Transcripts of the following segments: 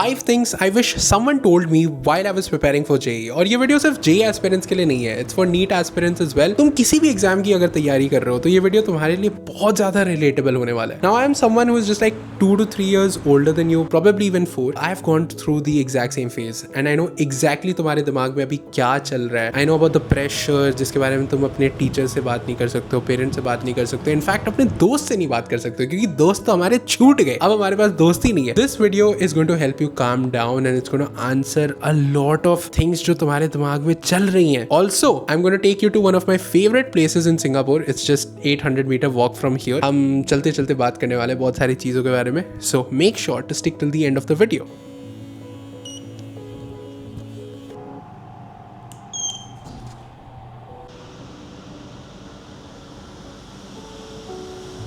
5 things I wish someone told me while I was preparing for JEE। और ये video सिर्फ JEE aspirants के लिए नहीं है, it's for NEET aspirants as well. तुम किसी भी एग्जाम की अगर तैयारी कर रहे हो तो ये वीडियो तुम्हारे लिए बहुत ज्यादा रिलेटेबल होने वाला है। Now I am someone who is just like 2 to 3 years older than you, probably even 4। I have gone through the exact same phase and I know exactly तुम्हारे दिमाग में अभी क्या चल रहा है। I know about the pressure जिसके बारे में तुम अपने टीचर से बात नहीं कर सकते हो, पेरेंट्स से बात नहीं कर सकते हो, इनफैक्ट अपने दोस्त से नहीं बात कर सकते हो क्योंकि दोस्त तो हमारे छूट गए, अब हमारे पास दोस्त ही नहीं है। This video is going to help you calm down and it's going to answer a lot of things जो तुम्हारे दिमाग में चल रही हैं। Also I am going to take you to one of my favourite places in Singapore. It's just 800 metre walk from here. हम चलते चलते बात करने वाले बहुत सारी चीजों के बारे में, so make sure to stick till the end of the video.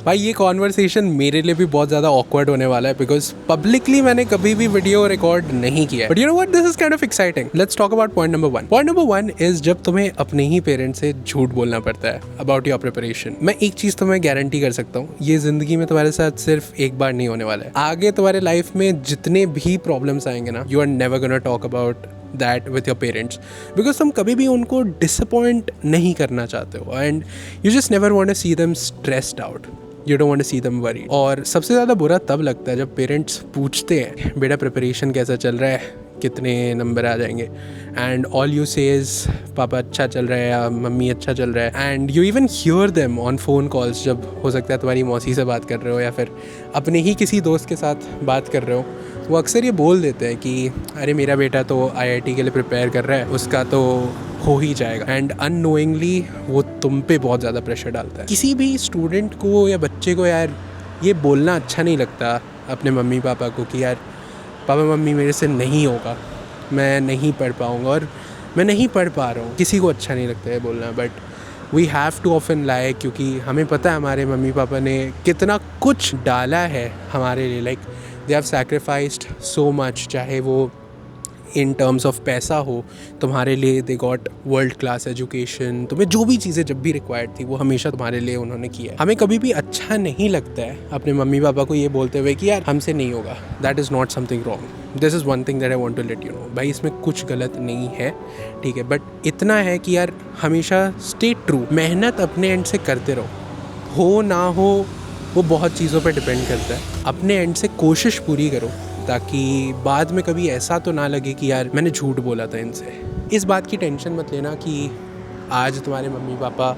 भाई ये कॉन्वर्सेशन मेरे लिए भी बहुत ज़्यादा ऑकवर्ड होने वाला है बिकॉज पब्लिकली मैंने कभी भी वीडियो रिकॉर्ड नहीं किया। But you know what, this is kind of exciting. Let's talk about point number 1। Point number 1 is जब तुम्हें अपने ही पेरेंट्स से झूठ बोलना पड़ता है अबाउट योर प्रिपरेशन। मैं एक चीज़ तुम्हें गारंटी कर सकता हूँ, ये जिंदगी में तुम्हारे साथ सिर्फ एक बार नहीं होने वाला है। आगे तुम्हारे लाइफ में जितने भी प्रॉब्लम्स आएंगे ना, you are never gonna talk about that with your parents because तुम कभी भी उनको डिसअपॉइंट नहीं करना चाहते हो and you just never want to see them stressed out, you don't want to see them worry. और सबसे ज़्यादा बुरा तब लगता है जब पेरेंट्स पूछते हैं बेटा प्रिपरेशन कैसा चल रहा है, कितने नंबर आ जाएंगे, एंड ऑल यू से इज पापा अच्छा चल रहा है या मम्मी अच्छा चल रहा है। And you even hear them on phone calls, जब हो सकता है तुम्हारी मौसी से बात कर रहे हो या फिर अपने ही किसी दोस्त के साथ बात कर रहे हो, वो अक्सर ये बोल देते हैं कि अरे मेरा बेटा तो IIT के लिए प्रिपेयर कर रहा है, उसका तो हो ही जाएगा। एंड अननोइंगली वो तुम पे बहुत ज़्यादा प्रेशर डालता है। किसी भी स्टूडेंट को या बच्चे को यार ये बोलना अच्छा नहीं लगता अपने मम्मी पापा को कि यार पापा मम्मी मेरे से नहीं होगा, मैं नहीं पढ़ पाऊँगा और मैं नहीं पढ़ पा रहा हूँ। किसी को अच्छा नहीं लगता है बोलना, but we have to often lie क्योंकि हमें पता है हमारे मम्मी पापा ने कितना कुछ डाला है हमारे लिए। Like they have sacrificed so much, चाहे वो इन टर्म्स ऑफ पैसा हो तुम्हारे लिए, they got world class education, तुम्हें जो भी चीज़ें जब भी रिक्वायर्ड थी वो हमेशा तुम्हारे लिए उन्होंने किया है। हमें कभी भी अच्छा नहीं लगता है अपने मम्मी पापा को ये बोलते हुए कि यार हमसे नहीं होगा। That is not something wrong, this is one thing that I want to let you know. भाई इसमें कुछ गलत नहीं है, ठीक है, बट इतना है कि यार हमेशा स्टे ट्रू, मेहनत अपने एंड से करते रहो, हो ना हो वो बहुत चीज़ों पर डिपेंड करता है। अपने एंड से कोशिश पूरी करो ताकि बाद में कभी ऐसा तो ना लगे कि यार मैंने झूठ बोला था इनसे। इस बात की टेंशन मत लेना कि आज तुम्हारे मम्मी पापा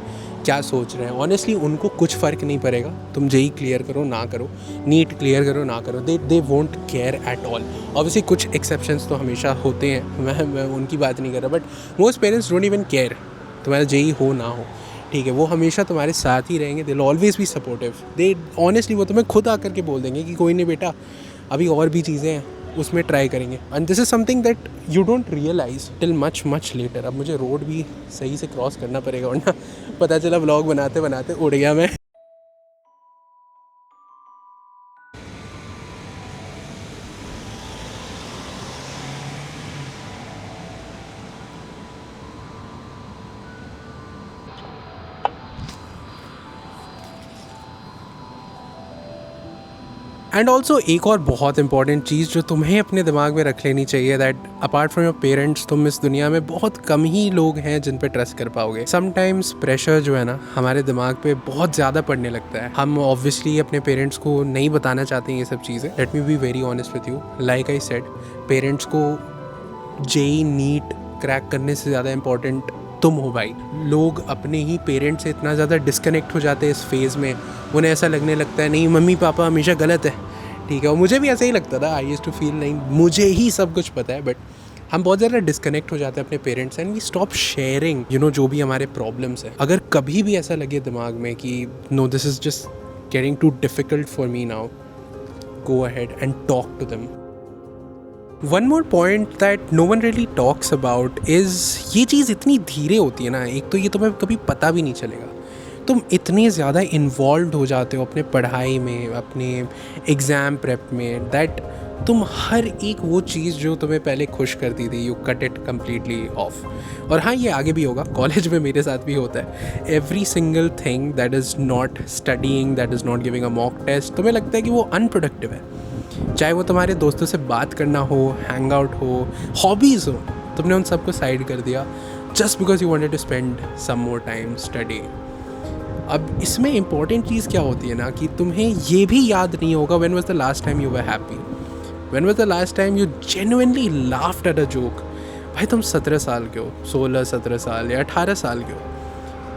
क्या सोच रहे हैं। ऑनेस्टली उनको कुछ फ़र्क नहीं पड़ेगा, तुम JEE क्लियर करो ना करो, नीट क्लियर करो ना करो, they won't care at all. Obviously कुछ एक्सेप्शंस तो हमेशा होते हैं, मैं उनकी बात नहीं कर रहा, but most parents don't even care तुम्हारा JEE हो ना हो, ठीक है। वो हमेशा तुम्हारे साथ ही रहेंगे, they will always be supportive. They honestly वो तुम्हें खुद आकर के बोल देंगे कि कोई नहीं बेटा, अभी और भी चीज़ें हैं उसमें ट्राई करेंगे। And this is something that you don't realise till much much later. अब मुझे रोड भी सही से क्रॉस करना पड़ेगा वरना पता चला व्लॉग बनाते बनाते उड़ गया मैं। एंड ऑल्सो एक और बहुत इंपॉर्टेंट चीज़ जो तुम्हें अपने दिमाग में रख लेनी चाहिए, that apart from your parents तुम इस दुनिया में बहुत कम ही लोग हैं जिन पे ट्रस्ट कर पाओगे। समटाइम्स प्रेशर जो है ना हमारे दिमाग पे बहुत ज़्यादा पड़ने लगता है। हम ऑब्वियसली अपने पेरेंट्स को नहीं बताना चाहते हैं ये सब चीज़ें। Let me be very honest with you, like I said, parents को JEE नीट क्रैक करने से ज़्यादा इम्पोर्टेंट तुम हो भाई। लोग अपने ही पेरेंट्स से इतना ज़्यादा डिस्कनेक्ट हो जाते हैं इस फेज़ में, उन्हें ऐसा लगने लगता है नहीं मम्मी पापा हमेशा गलत है, ठीक है। और मुझे भी ऐसा ही लगता था, आई यूज्ड टू फील नहीं मुझे ही सब कुछ पता है, बट हम बहुत ज़्यादा डिस्कनेक्ट हो जाते हैं अपने parents and we stop sharing you know जो भी हमारे प्रॉब्लम्स है। अगर कभी भी ऐसा लगे दिमाग में कि no this is just getting too difficult for me now, go ahead and talk to them. One more point that no one really talks about is, ये चीज़ इतनी धीरे होती है ना, एक तो ये तुम्हें कभी पता भी नहीं चलेगा, तुम इतने ज़्यादा इन्वॉल्व हो जाते हो अपने पढ़ाई में, अपने एग्ज़ाम प्रेप में, दैट तुम हर एक वो चीज़ जो तुम्हें पहले खुश करती थी you cut it completely of. और हाँ ये आगे भी होगा, कॉलेज में मेरे साथ भी होता है। Every single thing that is not studying, that is not giving a mock test, तुम्हें लगता है कि वो अनप्रोडक्टिव है, चाहे वो तुम्हारे दोस्तों से बात करना हो, हैंग आउट हो, हॉबीज़ हो, तुमने उन सबको साइड कर दिया just because you wanted to spend some more time study. अब इसमें इंपॉर्टेंट चीज़ क्या होती है ना कि तुम्हें ये भी याद नहीं होगा when was the last time you were happy, when was the last time you genuinely laughed at a joke. भाई तुम 17 साल के हो, 16-17 साल या 18 साल के हो।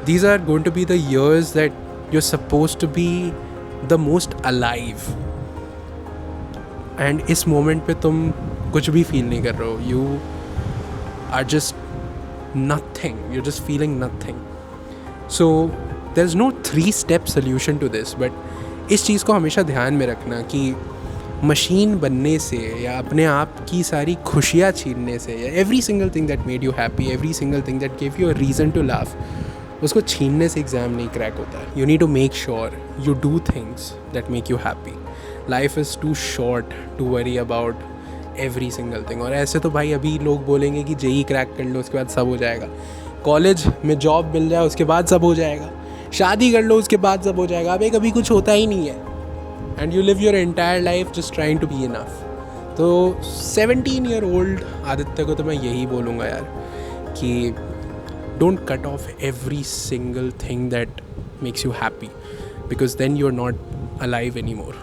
These are going to be the years that you're supposed to be the most alive. And इस मोमेंट पे तुम कुछ भी फील नहीं कर रहे हो, you are just nothing, you're just feeling nothing. So there's no 3-step solution to this, but इस चीज़ को हमेशा ध्यान में रखना कि मशीन बनने से या अपने आप की सारी खुशियाँ छीनने से या every single thing that made you happy, every single thing that gave you a reason to laugh, उसको छीनने से एग्ज़ाम नहीं क्रैक होता है। You need to make sure you do things that make you happy. Life is too short to worry about every single thing. और ऐसे तो भाई अभी लोग बोलेंगे कि जेई क्रैक कर लो उसके बाद सब हो जाएगा, कॉलेज में जॉब मिल जाए उसके बाद सब हो जाएगा, शादी कर लो उसके बाद सब हो जाएगा। अबे कभी कुछ होता ही नहीं है and you live your entire life just trying to be enough. तो 17-year-old आदित्य को तो मैं यही बोलूँगा यार कि don't cut off every single thing that makes you happy, because then you're not alive anymore,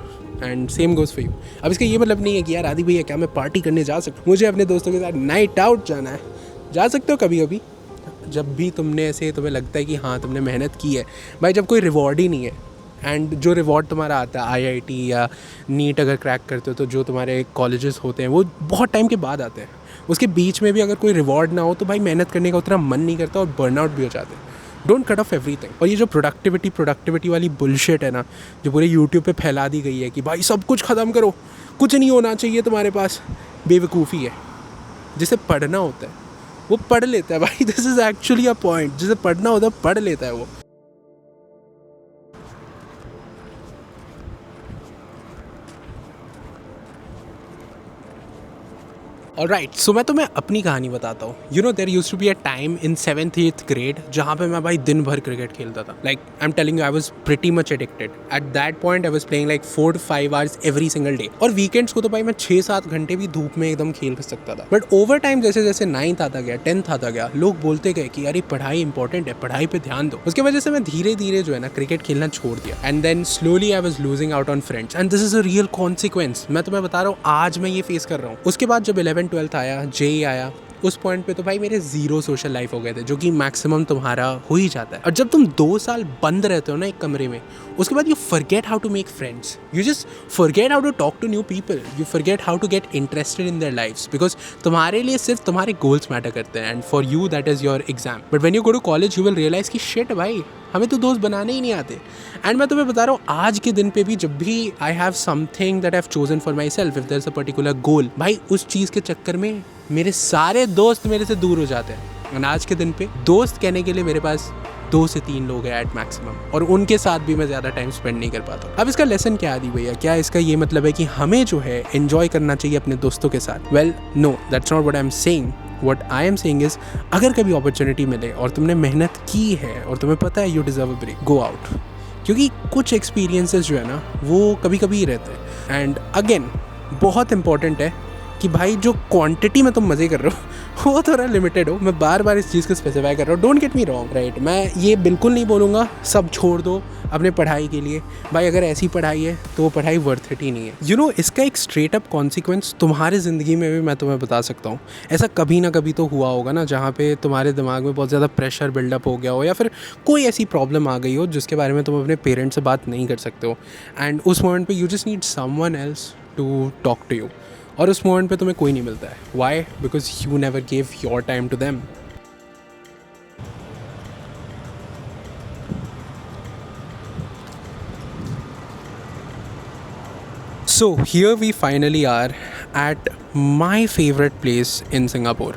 and same goes for you. अब इसका ये मतलब नहीं है कि यार आदि भैया क्या मैं पार्टी करने जा सकता हूँ, मुझे अपने दोस्तों के साथ नाइट आउट जाना है। जा सकते हो कभी कभी, जब भी तुमने ऐसे तुम्हें लगता है कि हाँ तुमने मेहनत की है। भाई जब कोई रिवॉर्ड ही नहीं है एंड जो रिवॉर्ड तुम्हारा आता है IIT या नीट अगर क्रैक करते हो तो जो तुम्हारे कॉलेजेस होते हैं वो बहुत टाइम के बाद आते हैं, उसके बीच में भी अगर कोई रिवॉर्ड ना हो तो भाई मेहनत करने का उतना मन नहीं करता और बर्नआउट भी हो जाते हैं। Don't cut off everything. और ये जो प्रोडक्टिविटी वाली बुलशिट है ना जो पूरे यूट्यूब पे फैला दी गई है कि भाई सब कुछ ख़त्म करो, कुछ नहीं होना चाहिए तुम्हारे पास, बेवकूफ़ी है। जिसे पढ़ना होता है वो पढ़ लेता है भाई, this is actually a point. जिसे पढ़ना होता है पढ़ लेता है वो। ऑलराइट, सो मैं तुम्हें अपनी कहानी बताता हूँ। You know there used to be a time in 7th-8th grade जहाँ पे मैं भाई दिन भर क्रिकेट खेलता था। Like I am telling you, I was pretty much addicted. At that point I was playing like 4 to 5 hours every single day. और weekends को तो भाई मैं 6-7 घंटे भी धूप में एकदम खेल सकता था। बट ओवर टाइम जैसे जैसे 9th आता गया, 10th आता गया, लोग बोलते गए कि अरे पढ़ाई इंपॉर्टेंट है, पढ़ाई पे ध्यान दो। उसकी वजह से मैं धीरे धीरे जो है ना क्रिकेट खेलना छोड़ दिया। And then slowly I was losing out on friends and this is a real consequence. मैं तुम्हें बता रहा हूँ, आज मैं ये फेस कर रहा हूँ। उसके बाद जब 11th-12th आया, जेई आया, उस पॉइंट पे तो भाई मेरे 0 सोशल लाइफ हो गए थे, जो कि मैक्सिमम तुम्हारा हो ही जाता है। और जब तुम 2 साल बंद रहते हो ना एक कमरे में, उसके बाद you forget how to make friends, you just forget how to talk to new people, you forget how to get interested in their lifes, because तुम्हारे लिए सिर्फ तुम्हारे गोल्स मैटर करते हैं and for you that is your exam. But when you go to college you will realise कि shit भाई हमें तो दोस्त बनाने ही नहीं आते। एंड मैं तुम्हें बता रहा हूँ, आज के दिन पे भी जब भी I have something that I have chosen for myself, if there is a particular goal, भाई उस चीज़ के चक्कर में मेरे सारे दोस्त मेरे से दूर हो जाते हैं। और आज के दिन पे दोस्त कहने के लिए मेरे पास 2 से 3 लोग हैं एट मैक्सिमम, और उनके साथ भी मैं ज़्यादा टाइम स्पेंड नहीं कर पाता। अब इसका लेसन क्या आदि भैया, क्या इसका ये मतलब है कि हमें जो है एंजॉय करना चाहिए अपने दोस्तों के साथ? Well no, that's not what I am saying. What I am saying is, अगर कभी अपॉर्चुनिटी मिले और तुमने मेहनत की है और तुम्हें पता है you deserve a break, go out. क्योंकि कुछ एक्सपीरियंसेस जो है ना वो कभी कभी ही रहते हैं। एंड अगेन बहुत इंपॉर्टेंट है कि भाई जो क्वांटिटी में तुम मज़े कर रहे हो वो थोड़ा लिमिटेड हो। मैं बार बार इस चीज़ को स्पेसिफाई कर रहा हूँ, don't get me wrong, right. मैं ये बिल्कुल नहीं बोलूँगा सब छोड़ दो अपने पढ़ाई के लिए। भाई अगर ऐसी पढ़ाई है तो वो पढ़ाई वर्थ इट ही नहीं है। यू नो, इसका एक स्ट्रेट अप कॉन्सिक्वेंस तुम्हारे ज़िंदगी में भी मैं तुम्हें बता सकता हूँ। ऐसा कभी ना कभी तो हुआ होगा ना जहाँ पे तुम्हारे दिमाग में बहुत ज़्यादा प्रेशर बिल्डअप हो गया हो, या फिर कोई ऐसी प्रॉब्लम आ गई हो जिसके बारे में तुम अपने पेरेंट्स से बात नहीं कर सकते हो। एंड उस मोमेंट पे you just need someone else to talk to you, और उस मोमेंट पे तुम्हें कोई नहीं मिलता है। Why? Because you never gave your time to them. So here we finally are at my favorite place in Singapore.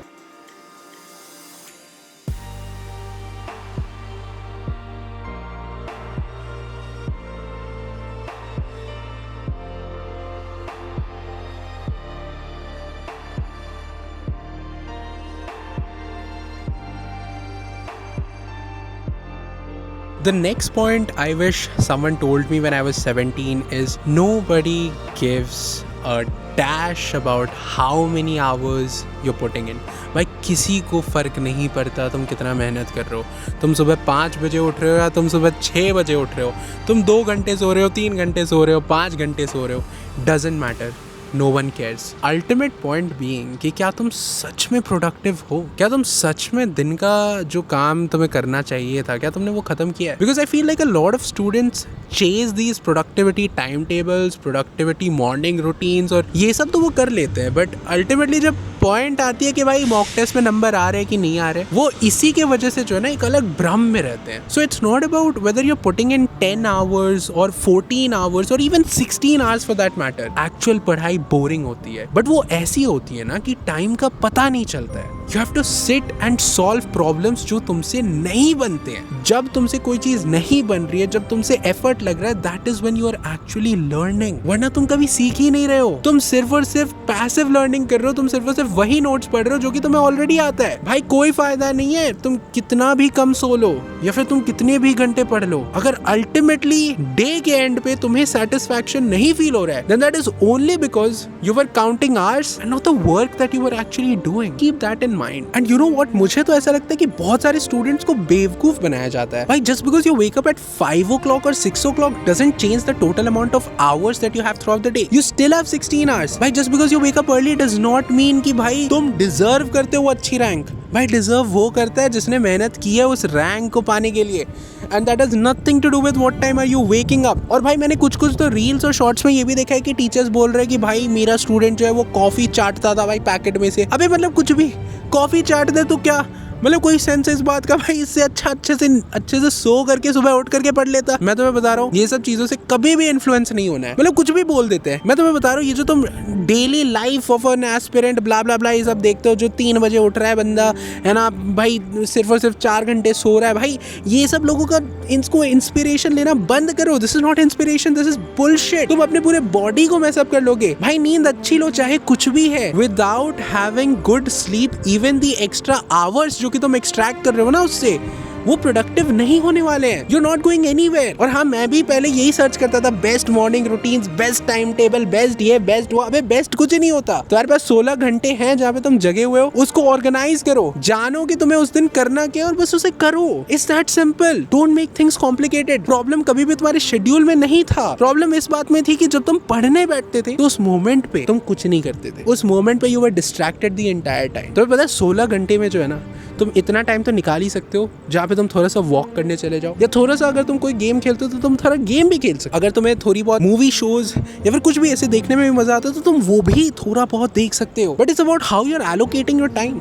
The next point I wish someone told me when I was 17 is nobody gives a dash about how many hours you're putting in. भाई किसी को फ़र्क नहीं पड़ता तुम कितना मेहनत कर रहे हो. तुम सुबह 5 बजे उठ रहे हो या तुम सुबह 6 बजे उठ रहे हो, तुम 2 घंटे सो रहे हो, 3 घंटे सो रहे हो, 5 घंटे सो रहे हो, doesn't matter. No one cares. Ultimate point being कि क्या तुम सच में प्रोडक्टिव हो, क्या तुम सच में दिन का जो काम तुम्हें करना चाहिए था क्या तुमने वो खत्म किया है. Because I feel like a lot of students chase these productivity time tables, productivity morning routines और ये सब तो वो कर लेते हैं, बट अल्टीमेटली जब पॉइंट आती है कि भाई मॉक टेस्ट में नंबर आ रहे हैं कि नहीं आ रहे, वो इसी के वजह से जो है ना एक अलग भ्रम में रहते हैं. So it's not about whether you are putting in 10 hours और 14 आवर्स और even 16 hours for that matter. Actual पढ़ाई बोरिंग होती है, बट वो ऐसी होती है ना कि टाइम का पता नहीं चलता है. You have to sit and solve problems जो तुमसे नहीं बनते हैं. जब तुमसे कोई चीज नहीं बन रही है, जब तुमसे एफर्ट लग रहा है, that is when you are actually learning. वरना तुम कभी सीख ही नहीं रहे हो. तुम सिर्फ और सिर्फ पैसिव लर्निंग कर रहे हो. तुम सिर्फ और सिर्फ वही नोट्स पढ़ रहे हो जो कि तुम्हें ऑलरेडी आता है. भाई कोई फायदा नहीं है तुम कितना भी कम सो लो या फिर तुम कितने भी घंटे पढ़ लो, अगर अल्टीमेटली डे के एंड पे तुम्हें सेटिस्फैक्शन नहीं फील हो रहा है, then that is only because you were counting hours and not the work that you are actually doing. Keep that in mind. And you know what, मुझे तो ऐसा लगता है कि बहुत सारे स्टूडेंट्स को बेवकूफ बनाया जाता है. भाई just because you wake up at 5 o'clock और 6 o'clock doesn't change the total amount of hours that you have throughout the day. You still have 16 hours. भाई just because you wake up early does not mean कि भाई तुम deserve करते हो अच्छी rank. भाई deserve वो करता है जिसने मेहनत की है उस रैंक को पाने के लिए, and that is nothing to do with what time are you waking up. और भाई मैंने कुछ तो रील्स और शॉर्ट्स में ये भी देखा है कि टीचर्स बोल रहे हैं कि भाई मेरा स्टूडेंट जो है वो कॉफी चाटता था भाई पैकेट में से. अबे मतलब कुछ भी कॉफी चाट दे तो क्या मतलब कोई सेंस है इस बात का. भाई इससे अच्छा अच्छे से सो करके सुबह उठ करके पढ़ लेता. मैं तुम्हें बता रहा हूँ ये सब चीजों से कभी भी इन्फ्लुएंस नहीं होना है. मतलब कुछ भी बोल देते हैं. मैं तुम्हें बता रहा हूँ ये जो तुम daily life of an aspirant blah blah blah ये सब देखते हो, जो 3 बजे उठ रहा है बंदा है ना भाई, सिर्फ और सिर्फ 4 घंटे सो रहा है, भाई ये सब लोगों का इनको इंस्पिरेशन लेना बंद करो. This is not inspiration, this is bullshit. तुम अपने पूरे बॉडी को मैस अप कर लोगे. भाई नींद अच्छी लो चाहे कुछ भी है, without having good sleep even the extra hours जो कि तुम एक्सट्रैक्ट कर रहे हो ना उससे, वो प्रोडक्टिव नहीं होने वाले हैं. You not going anywhere. और हाँ मैं भी पहले यही सर्च करता था, best morning routines, best time table, best ये बेस्ट वो. अबे बेस्ट कुछ नहीं होता. तुम्हारे पास 16 घंटे हैं जहाँ पे तुम जगे हुए हो, उसको ऑर्गेनाइज करो, जानो कि तुम्हें उस दिन करना क्या और बस उसे करो. It's that simple. Don't make things complicated. Problem कभी भी तुम्हारे शेड्यूल में नहीं था. प्रॉब्लम इस बात में थी कि जब तुम पढ़ने बैठते थे तो उस मोमेंट पे तुम कुछ नहीं करते थे. उस मोमेंट पे you were distracted the entire time. तुम्हें पता है 16 घंटे में जो है ना तुम इतना टाइम तो निकाल ही सकते हो जहाँ पे तुम थोड़ा सा वॉक करने चले जाओ, या थोड़ा सा अगर तुम कोई गेम खेलते हो तो तुम थोड़ा गेम भी खेल सकते. अगर तुम्हें थोड़ी बहुत मूवी शोज या फिर कुछ भी ऐसे देखने में भी मजा आता है तो तुम वो भी थोड़ा बहुत देख सकते हो. But it's about how you are allocating your time.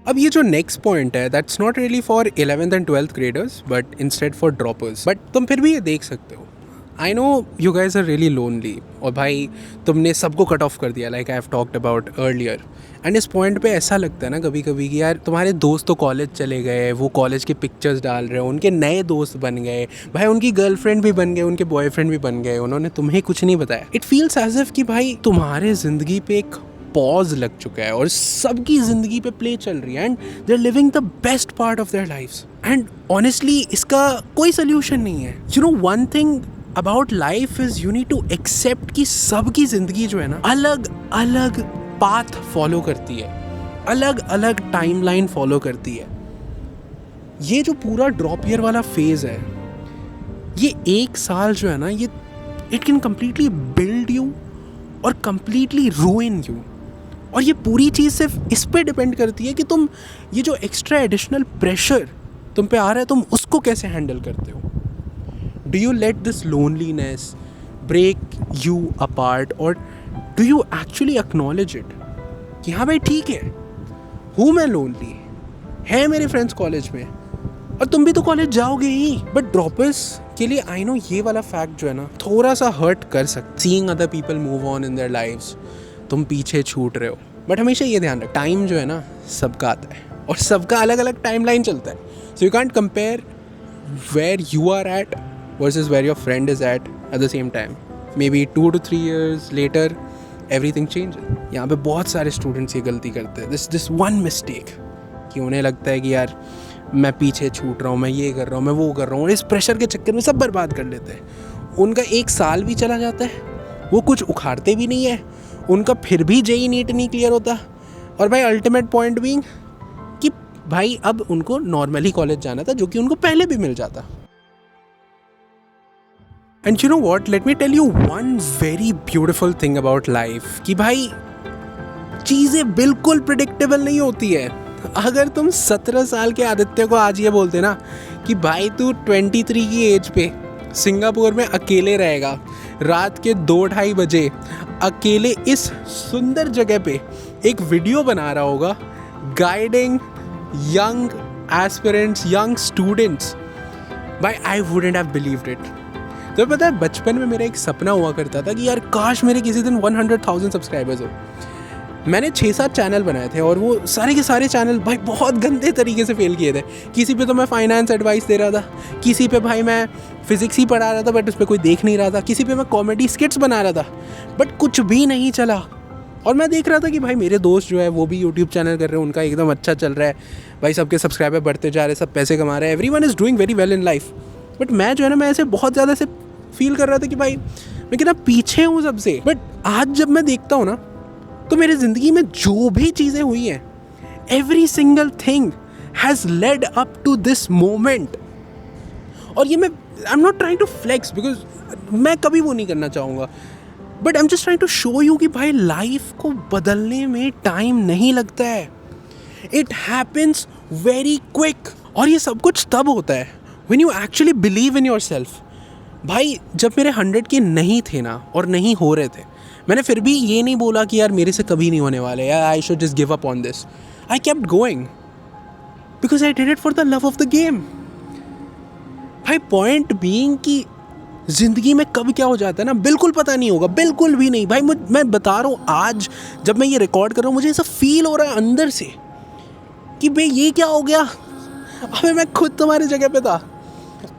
अब ये जो नेक्स्ट पॉइंट है that's not really for 11th and 12th graders but instead for droppers. But तुम फिर भी ये देख सकते हो. I know you guys are really lonely और भाई तुमने सबको कट ऑफ कर दिया like I have talked about earlier. And इस पॉइंट पे ऐसा लगता है ना कभी कभी कि यार तुम्हारे दोस्त तो कॉलेज चले गए, वो कॉलेज के पिक्चर्स डाल रहे हो, उनके नए दोस्त बन गए, भाई उनकी गर्लफ्रेंड भी बन गए, उनके बॉयफ्रेंड भी बन गए, उन्होंने तुम्हें कुछ नहीं बताया. इट फील्स एज इफ कि भाई तुम्हारे ज़िंदगी पे एक पॉज लग चुका है और सबकी ज़िंदगी पे प्ले चल रही है and they are living the best part of their lives. And honestly इसका कोई सोल्यूशन नहीं है. You know one thing about life is you need to accept कि सबकी ज़िंदगी जो है ना अलग अलग पाथ फॉलो करती है, अलग अलग टाइमलाइन फॉलो करती है. ये जो पूरा ड्रॉप ईयर वाला फेज है, ये 1 साल जो है ना, ये it can completely build you और कम्प्लीटली रूइन यू. और ये पूरी चीज़ सिर्फ इस पे डिपेंड करती है कि तुम ये जो एक्स्ट्रा एडिशनल प्रेशर तुम पे आ रहा है तुम उसको कैसे हैंडल करते हो. Do you let this loneliness break you apart और do you actually acknowledge it कि हाँ भाई ठीक है, हूँ मैं लोनली, है मेरे फ्रेंड्स कॉलेज में और तुम भी तो कॉलेज जाओगे ही. बट ड्रॉपर्स के लिए आई नो ये वाला फैक्ट जो है ना थोड़ा सा हर्ट कर सकता. Seeing other people move on in their lives, तुम पीछे छूट रहे हो. बट हमेशा ये ध्यान रख, टाइम जो है ना सबका आता है और सबका अलग अलग टाइम लाइन चलता है. So you can't compare where you are at versus where your friend is at the same time. Maybe 2 to 3 years later everything changes. यहाँ पे बहुत सारे स्टूडेंट्स ये गलती करते हैं, this one mistake, कि उन्हें लगता है कि यार मैं पीछे छूट रहा हूँ, मैं ये कर रहा हूँ, मैं वो कर रहा हूँ, और इस प्रेशर के चक्कर में सब बर्बाद कर लेते हैं. उनका 1 साल भी चला जाता है, वो कुछ उखाड़ते भी नहीं है, उनका फिर भी जेई नीट नहीं क्लियर होता। और भाई अल्टीमेट पॉइंट बीइंग कि भाई अब उनको नॉर्मली कॉलेज जाना था, जो कि उनको पहले भी मिल जाता। And you know what, let me tell you one very beautiful thing about life कि भाई चीज़ें बिल्कुल प्रिडिक्टेबल नहीं होती है। अगर तुम 17 साल के आदित्य को आज ये बोलते ना कि भाई तू 23 की एज पे सिंगापुर में अकेले रहेगा, रात के 2-2:30 बजे अकेले इस सुंदर जगह पे एक वीडियो बना रहा होगा guiding young aspirants, young students, भाई I wouldn't have believed it. तो पता है बचपन में मेरा एक सपना हुआ करता था कि यार काश मेरे किसी दिन 100,000 सब्सक्राइबर्स हो। मैंने 6-7 चैनल बनाए थे और वो सारे के सारे चैनल भाई बहुत गंदे तरीके से फेल किए थे। किसी पे तो मैं फाइनेंस एडवाइस दे रहा था, किसी पे भाई मैं फिजिक्स ही पढ़ा रहा था बट उस पर कोई देख नहीं रहा था, किसी पे मैं कॉमेडी स्किट्स बना रहा था बट कुछ भी नहीं चला। और मैं देख रहा था कि भाई मेरे दोस्त जो है वो भी यूट्यूब चैनल कर रहे हैं, उनका एकदम अच्छा चल रहा है, भाई सबके सब्सक्राइबर बढ़ते जा रहे हैं, सब पैसे कमा रहे हैं, everyone is doing very well in life. But मैं जो है ना, मैं ऐसे बहुत ज़्यादा ऐसे फील कर रहा था कि भाई मैं कितना पीछे हूँ सबसे। बट आज जब मैं देखता हूँ ना तो मेरी ज़िंदगी में जो भी चीज़ें हुई हैं, every single thing has led up to this moment. और ये मैं I am not trying to flex because मैं कभी वो नहीं करना चाहूँगा, but I am just trying to show you कि भाई लाइफ को बदलने में टाइम नहीं लगता है, इट हैपन्स वेरी क्विक। और ये सब कुछ तब होता है when you actually believe in your self. भाई जब मेरे 100 के नहीं थे ना और नहीं हो रहे थे, मैंने फिर भी ये नहीं बोला कि यार मेरे से कभी नहीं होने वाले, यार I should just give up on this. I kept going because I did it for the love of the game. भाई पॉइंट बीइंग कि ज़िंदगी में कब क्या हो जाता है ना बिल्कुल पता नहीं होगा, बिल्कुल भी नहीं। भाई मैं बता रहा हूँ, आज जब मैं ये रिकॉर्ड कर रहा हूँ मुझे ऐसा फील हो रहा है अंदर से कि भाई ये क्या हो गया। अबे मैं खुद तुम्हारी जगह पे था,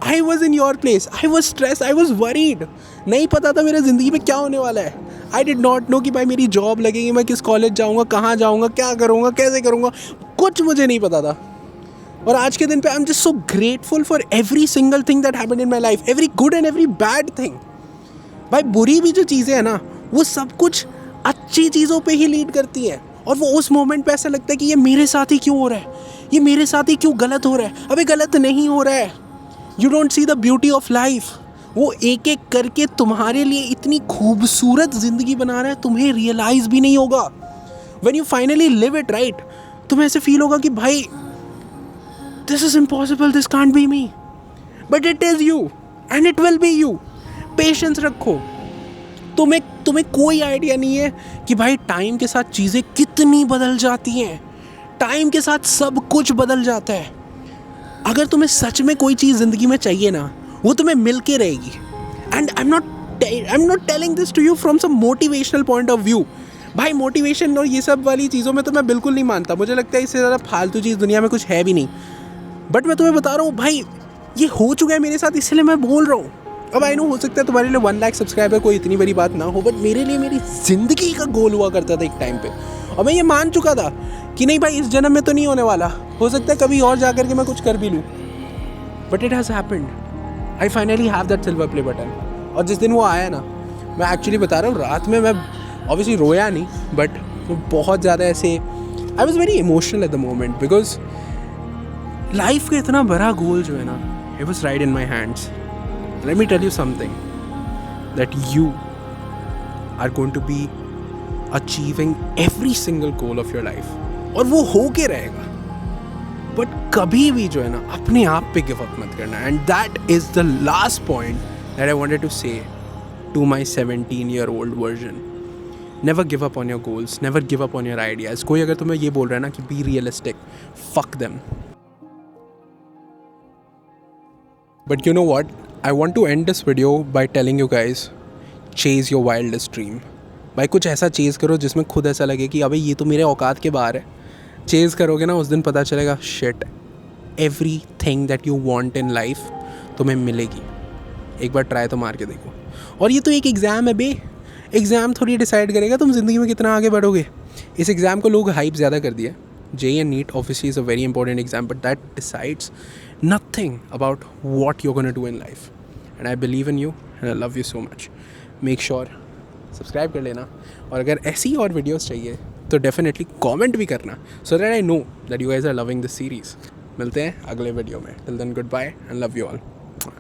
I was in your place, I was stress, I was worried. नहीं पता था मेरे ज़िंदगी में क्या होने वाला है। आई डिड नॉट नो कि भाई मेरी जॉब लगेगी, मैं किस कॉलेज जाऊँगा, कहाँ जाऊँगा, क्या करूँगा, कैसे करूँगा, कुछ मुझे नहीं पता था। और आज के दिन पे आई am just so grateful for every single thing that happened in my life, every good and every bad thing. भाई बुरी भी जो चीज़ें हैं ना वो सब कुछ अच्छी चीज़ों पे ही लीड करती हैं। और वो उस मोमेंट पे ऐसा लगता है कि ये मेरे साथ ही क्यों हो रहा है, ये मेरे साथ ही क्यों गलत हो रहा है। अबे गलत नहीं हो रहा है, you don't see the beauty of life. वो एक एक करके तुम्हारे लिए इतनी खूबसूरत ज़िंदगी बना रहा है, तुम्हें रियलाइज़ भी नहीं होगा। When you finally live it right, तुम्हें ऐसे फील होगा कि भाई this is impossible, this can't be me, but it is you and it will be you. Patience रखो। तुम्हें कोई आइडिया नहीं है कि भाई टाइम के साथ चीज़ें कितनी बदल जाती हैं, टाइम के साथ सब कुछ बदल जाता है। अगर तुम्हें सच में कोई चीज़ ज़िंदगी में चाहिए ना, वो तुम्हें मिल के रहेगी। And I am not telling this to you from some motivational point of view. भाई मोटिवेशन और ये सब वाली चीज़ों में तो मैं बिल्कुल नहीं मानता, मुझे लगता है इससे ज़्यादा फालतू चीज़ दुनिया में कुछ है भी नहीं। बट मैं तुम्हें बता रहा हूँ भाई ये हो चुका है मेरे साथ, इसलिए मैं बोल रहा हूँ। अब आई नो हो सकता है तुम्हारे लिए 1 लाख सब्सक्राइबर कोई इतनी बड़ी बात ना हो, बट मेरे लिए मेरी ज़िंदगी का गोल हुआ करता था एक टाइम पे। और मैं ये मान चुका था कि नहीं भाई इस जन्म में तो नहीं होने वाला, हो सकता है कभी और जा कर के मैं कुछ कर भी लूँ। But it has happened, I finally have that silver play button. और जिस दिन वो आया ना, मैं एक्चुअली बता रहा हूँ, रात में मैं ऑब्वियसली रोया नहीं, बट बहुत ज़्यादा ऐसे I was very emotional at the moment because life का इतना बड़ा गोल जो है ना, it was right in my hands. Let me tell you something that you are going to be achieving every single goal of your life, और वो हो के रहेगा। बट कभी भी जो है ना अपने आप पे गिव अप मत करना। And that is the last point that I wanted to say to my 17-year-old version. Never give up on your goals, never give up on your ideas. कोई अगर तुम्हें ये बोल रहा है ना कि be realistic, fuck them. But you know what, I want to end this video by telling you guys, chase your wildest dream. भाई कुछ ऐसा चेज़ करो जिसमें खुद ऐसा लगे कि अबे ये तो मेरे औकात के बाहर है। चेज़ करोगे ना, उस दिन पता चलेगा shit, every thing that you want in life तुम्हें मिलेगी। एक बार ट्राई तो मार के देखो। और ये तो एक एग्ज़ाम है बे, एग्ज़ाम थोड़ी डिसाइड करेगा तुम ज़िंदगी में कितना आगे बढ़ोगे। इस एग्ज़ाम को लोग हाइप ज़्यादा कर दिया। JEE and NEET obviously is a very important exam, but that decides nothing about what you're going to do in life. And I believe in you and I love you so much. Make sure subscribe कर लेना, और अगर ऐसी और videos चाहिए तो definitely comment भी करना, so that I know that you guys are loving this series. मिलते हैं अगले वीडियो में, till then goodbye and love you all.